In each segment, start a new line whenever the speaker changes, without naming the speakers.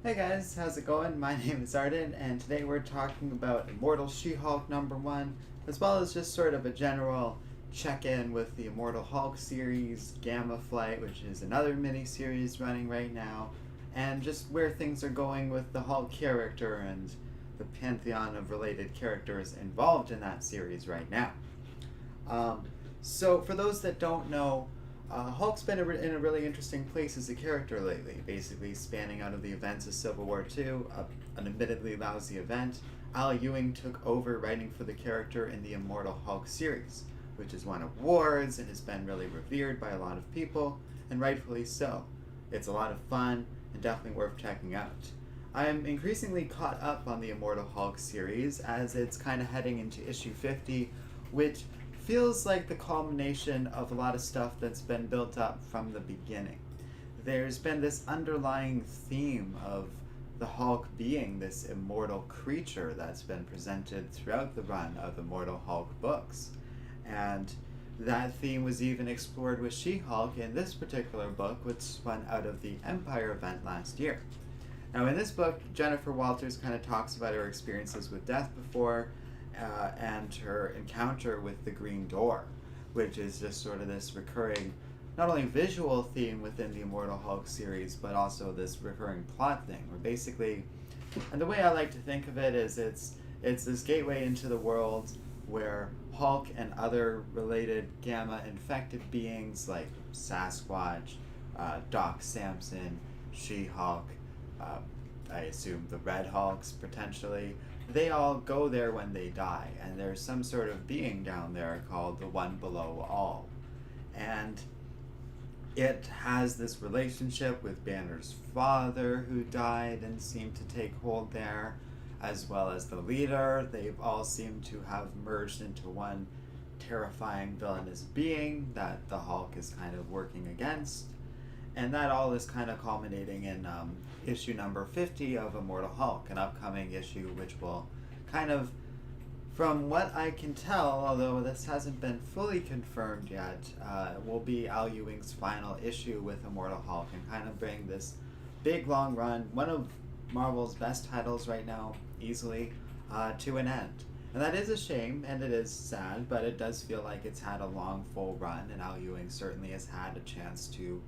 Hey guys, how's it going? My name is Arden, and today we're talking about Immortal She-Hulk #1, as well as just sort of a general check-in with the Immortal Hulk series, Gamma Flight, which is another mini-series running right now, and just where things are going with the Hulk character and the pantheon of related characters involved in that series right now. Um, so, for those that don't know, Hulk's been in a really interesting place as a character lately, basically spanning out of the events of Civil War II, an admittedly lousy event. Al Ewing took over writing for the character in the Immortal Hulk series, which has won awards and has been really revered by a lot of people, and rightfully so. It's a lot of fun and definitely worth checking out. I'm increasingly caught up on the Immortal Hulk series as it's kind of heading into issue 50, which feels like the culmination of a lot of stuff that's been built up from the beginning. There's been this underlying theme of the Hulk being this immortal creature that's been presented throughout the run of Immortal Hulk books. And that theme was even explored with She-Hulk in this particular book, which spun out of the Empire event last year. Now, in this book, Jennifer Walters kind of talks about her experiences with death before and her encounter with the Green Door, which is just sort of this recurring, not only visual theme within the Immortal Hulk series, but also this recurring plot thing, where basically, and the way I like to think of it is it's this gateway into the world where Hulk and other related gamma infected beings like Sasquatch, Doc Samson, She-Hulk, uh, I assume the Red Hulks potentially, they all go there when they die, and there's some sort of being down there called the One Below All. And it has this relationship with Banner's father, who died and seemed to take hold there, as well as the leader. They've all seemed to have merged into one terrifying villainous being that the Hulk is kind of working against. And that all is kind of culminating in issue number 50 of Immortal Hulk, an upcoming issue which will kind of, from what I can tell, although this hasn't been fully confirmed yet, will be Al Ewing's final issue with Immortal Hulk and kind of bring this big long run, one of Marvel's best titles right now, easily, to an end. And that is a shame, and it is sad, but it does feel like it's had a long, full run, and Al Ewing certainly has had a chance to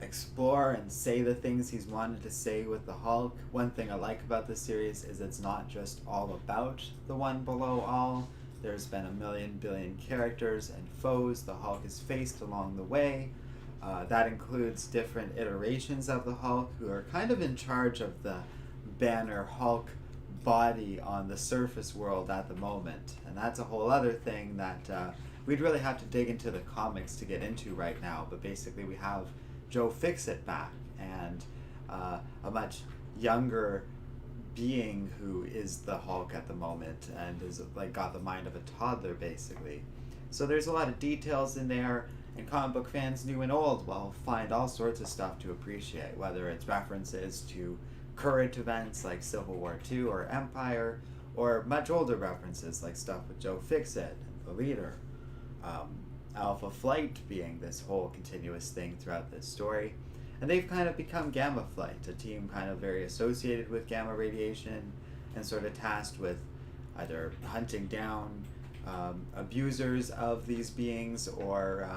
explore and say the things he's wanted to say with the Hulk. One thing I like about this series is it's not just all about the One Below All. There's been a million billion characters and foes the Hulk has faced along the way. That includes different iterations of the Hulk who are kind of in charge of the Banner Hulk body on the surface world at the moment. And that's a whole other thing that we'd really have to dig into the comics to get into right now. But basically we have Joe Fixit back, and a much younger being who is the Hulk at the moment and is like got the mind of a toddler basically. So there's a lot of details in there, and comic book fans new and old will find all sorts of stuff to appreciate, whether it's references to current events like Civil War II or Empire, or much older references like stuff with Joe Fixit and the leader. Um, Alpha Flight being this whole continuous thing throughout this story. And they've kind of become Gamma Flight, a team kind of very associated with gamma radiation and sort of tasked with either hunting down abusers of these beings or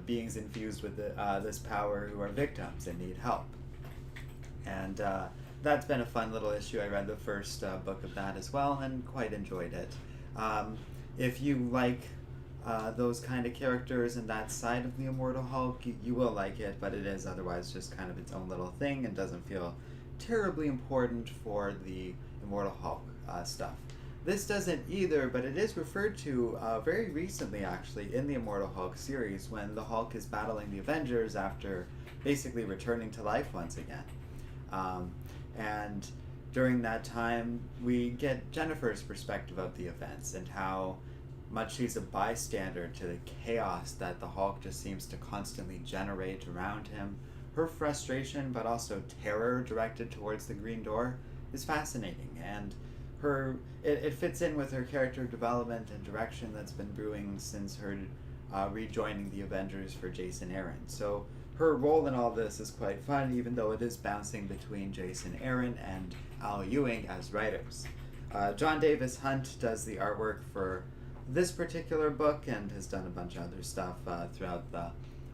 beings infused with this power who are victims and need help. And that's been a fun little issue. I read the first book of that as well and quite enjoyed it. If you like those kind of characters and that side of the Immortal Hulk, you will like it, but it is otherwise just kind of its own little thing and doesn't feel terribly important for the Immortal Hulk stuff. This doesn't either, but it is referred to very recently actually in the Immortal Hulk series when the Hulk is battling the Avengers after basically returning to life once again. And during that time we get Jennifer's perspective of the events and how much she's a bystander to the chaos that the Hulk just seems to constantly generate around him. Her frustration, but also terror directed towards the Green Door, is fascinating, and it fits in with her character development and direction that's been brewing since her rejoining the Avengers for Jason Aaron. So her role in all this is quite fun, even though it is bouncing between Jason Aaron and Al Ewing as writers. John Davis Hunt does the artwork for this particular book and has done a bunch of other stuff throughout the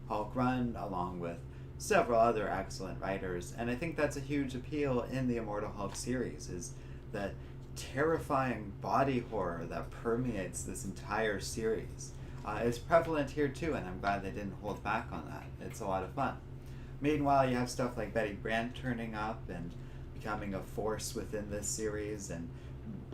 Hulk run, along with several other excellent writers. And I think that's a huge appeal in the Immortal Hulk series, is that terrifying body horror that permeates this entire series. It's prevalent here too, and I'm glad they didn't hold back on that. It's a lot of fun. Meanwhile, you have stuff like Betty Brant turning up and becoming a force within this series and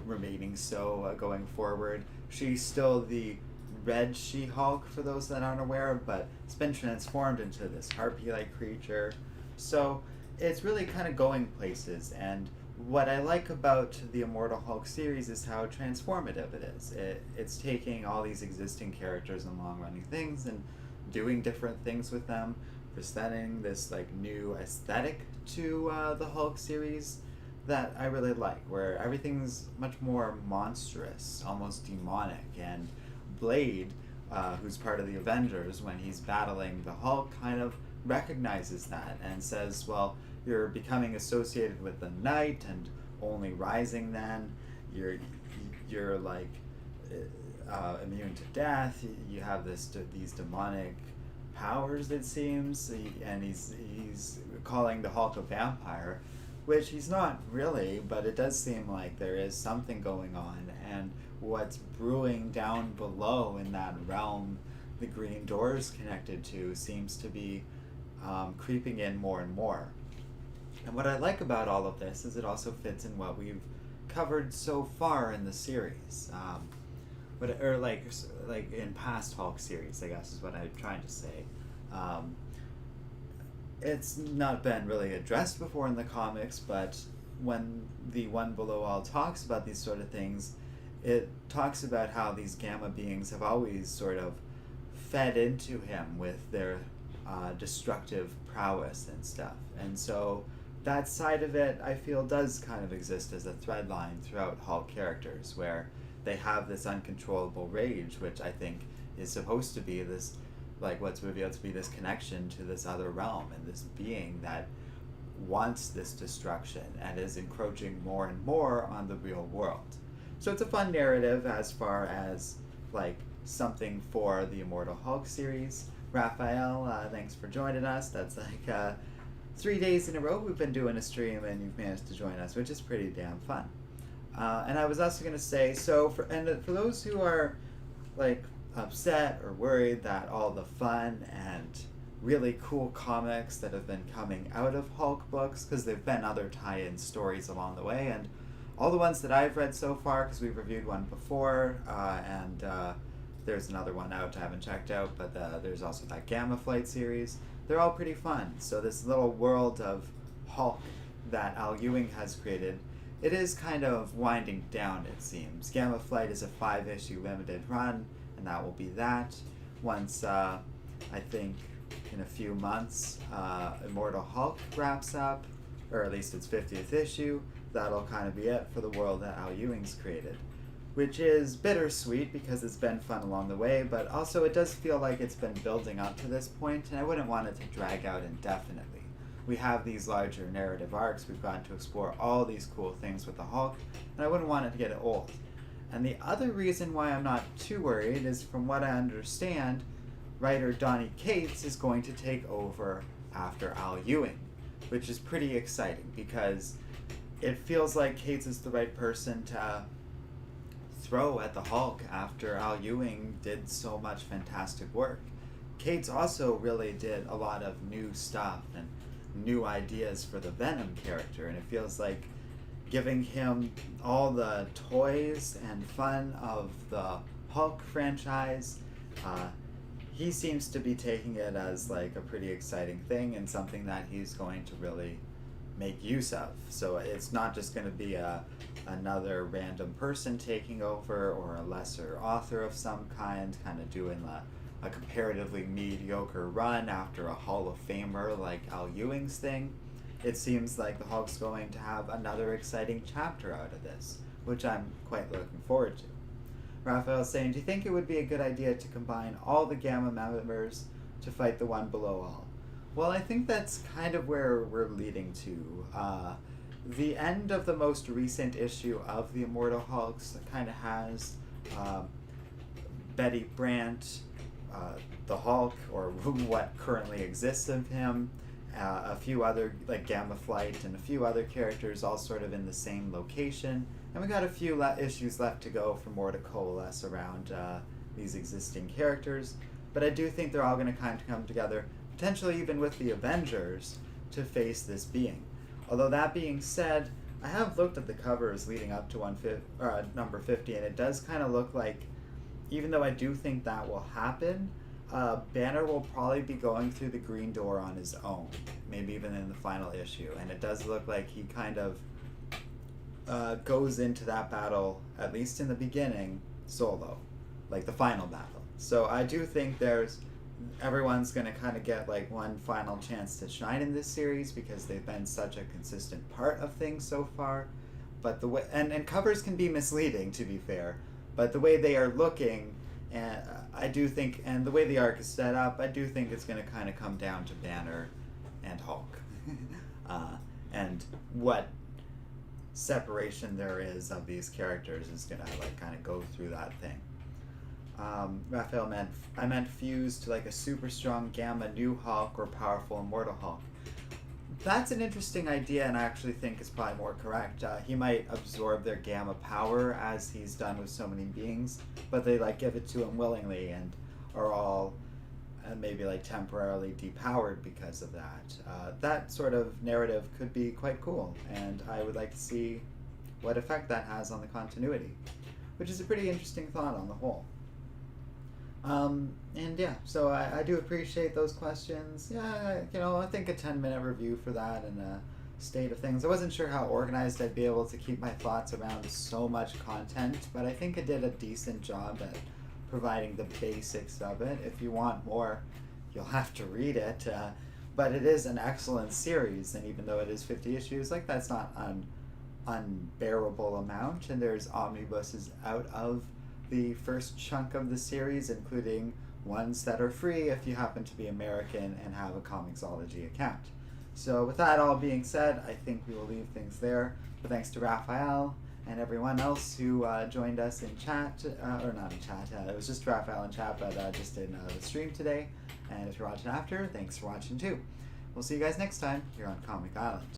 remaining so going forward. She's still the Red She-Hulk, for those that aren't aware, but it's been transformed into this harpy-like creature. So it's really kind of going places, and what I like about the Immortal Hulk series is how transformative it is. It's taking all these existing characters and long-running things and doing different things with them, presenting this like new aesthetic to the Hulk series that I really like, where everything's much more monstrous, almost demonic, and Blade, who's part of the Avengers, when he's battling the Hulk, kind of recognizes that and says, well, you're becoming associated with the night and only rising then. You're like immune to death. You have these demonic powers, it seems, and he's calling the Hulk a vampire, which he's not really, but it does seem like there is something going on, and what's brewing down below in that realm the Green Door's connected to seems to be creeping in more and more. And what I like about all of this is it also fits in what we've covered so far in the series. Or like in past Hulk series, I guess is what I'm trying to say. It's not been really addressed before in the comics, but when the One Below All talks about these sort of things, it talks about how these gamma beings have always sort of fed into him with their destructive prowess and stuff. And so that side of it, I feel, does kind of exist as a thread line throughout Hulk characters, where they have this uncontrollable rage, which I think is supposed to be this, like, what's revealed to be this connection to this other realm and this being that wants this destruction and is encroaching more and more on the real world. So it's a fun narrative as far as, like, something for the Immortal Hulk series. Raphael, thanks for joining us. That's like 3 days in a row we've been doing a stream and you've managed to join us, which is pretty damn fun. And I was also going to say, so for those who are like upset or worried that all the fun and really cool comics that have been coming out of Hulk books, because there've been other tie-in stories along the way, and all the ones that I've read so far, because we've reviewed one before, and there's another one out I haven't checked out, but there's also that Gamma Flight series. They're all pretty fun. So this little world of Hulk that Al Ewing has created, it is kind of winding down, it seems. Gamma Flight is a 5-issue limited run, and that will be that. Once, I think, in a few months, Immortal Hulk wraps up, or at least its 50th issue, that'll kind of be it for the world that Al Ewing's created. Which is bittersweet because it's been fun along the way, but also it does feel like it's been building up to this point, and I wouldn't want it to drag out indefinitely. We have these larger narrative arcs, we've gotten to explore all these cool things with the Hulk, and I wouldn't want it to get old. And the other reason why I'm not too worried is, from what I understand, writer Donny Cates is going to take over after Al Ewing, which is pretty exciting because it feels like Cates is the right person to throw at the Hulk after Al Ewing did so much fantastic work. Cates also really did a lot of new stuff and new ideas for the Venom character, and it feels like giving him all the toys and fun of the Hulk franchise, he seems to be taking it as like a pretty exciting thing and something that he's going to really make use of. So it's not just going to be another random person taking over, or a lesser author of some kind of doing a comparatively mediocre run after a Hall of Famer like Al Ewing's thing. It seems like the Hulk's going to have another exciting chapter out of this, which I'm quite looking forward to. Raphael's saying, do you think it would be a good idea to combine all the Gamma members to fight the One Below All? Well, I think that's kind of where we're leading to. The end of the most recent issue of the Immortal Hulks kind of has um, Betty Brant, the Hulk, or what currently exists of him, a few other, like Gamma Flight, and a few other characters all sort of in the same location. And we got a few issues left to go for more to coalesce around these existing characters. But I do think they're all going to kind of come together, potentially even with the Avengers, to face this being. Although that being said, I have looked at the covers leading up to number 50, and it does kind of look like, even though I do think that will happen, Banner will probably be going through the green door on his own, maybe even in the final issue. And it does look like he kind of goes into that battle, at least in the beginning, solo, like the final battle. So I do think everyone's going to kind of get like one final chance to shine in this series because they've been such a consistent part of things so far. But the way and covers can be misleading, to be fair, but the way they are looking, and I do think, and the way the arc is set up, I do think it's going to kind of come down to Banner and Hulk, and what separation there is of these characters is going to like kind of go through that thing. Raphael I meant fused to like a super strong Gamma New Hulk or powerful Immortal Hulk. That's an interesting idea, and I actually think it's probably more correct. He might absorb their Gamma power as he's done with so many beings, but they like give it to him willingly and are all maybe like temporarily depowered because of that. That sort of narrative could be quite cool, and I would like to see what effect that has on the continuity, which is a pretty interesting thought on the whole. And yeah, so I do appreciate those questions. Yeah, I think a 10-minute review for that and a state of things. I wasn't sure how organized I'd be able to keep my thoughts around so much content, but I think I did a decent job at providing the basics of it. If you want more, you'll have to read it. But it is an excellent series, and even though it is 50 issues, like that's not an unbearable amount, and there's omnibuses out of the first chunk of the series, including ones that are free if you happen to be American and have a Comixology account. So with that all being said, I think we will leave things there. But thanks to Raphael and everyone else who joined us in chat, or not in chat, it was just Raphael in chat, but just in the stream today. And if you're watching after, thanks for watching too. We'll see you guys next time here on Comic Island.